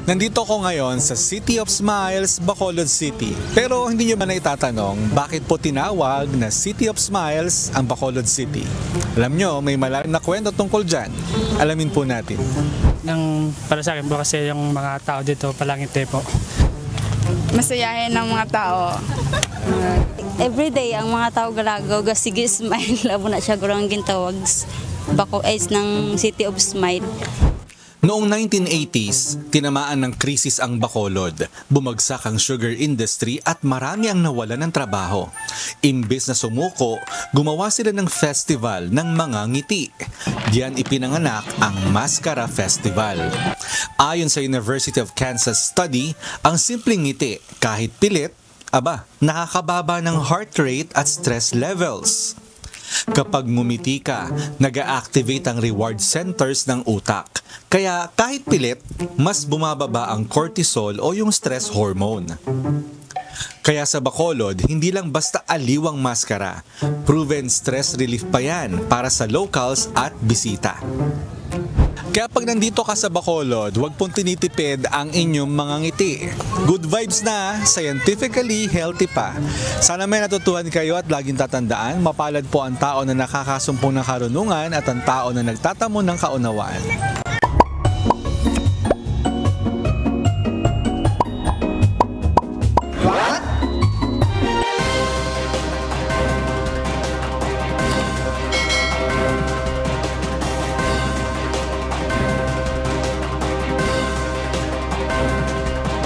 Nandito ko ngayon sa City of Smiles, Bacolod City. Pero hindi nyo ba na itatanong bakit po tinawag na City of Smiles ang Bacolod City? Alam nyo, may malalim na kwento tungkol dyan. Alamin po natin. Para sa akin po kasi yung mga tao dito palangiti po. Masayahin ng mga tao. Everyday ang mga tao galagaw sige smile labo na siya gurang gintawag bako is ng City of Smile. Noong 1980s, tinamaan ng krisis ang Bacolod. Bumagsak ang sugar industry at marami ang nawalan ng trabaho. Imbes na sumuko, gumawa sila ng festival ng mga ngiti. Diyan ipinanganak ang Mascara Festival. Ayon sa University of Kansas study, ang simpleng ngiti kahit pilit, nakakababa ng heart rate at stress levels. Kapag ngumiti ka, nag-a-activate ang reward centers ng utak. Kaya kahit pilit, mas bumababa ang cortisol o yung stress hormone. Kaya sa Bacolod, hindi lang basta aliw ang maskara. Proven stress relief pa yan para sa locals at bisita. Kaya pag nandito ka sa Bacolod, huwag pong tinitipid ang inyong mga ngiti. Good vibes na, scientifically healthy pa. Sana may natutuhan kayo at laging tatandaan, mapalad po ang tao na nakakasumpong ng karunungan at ang tao na nagtatamo ng kaunawaan.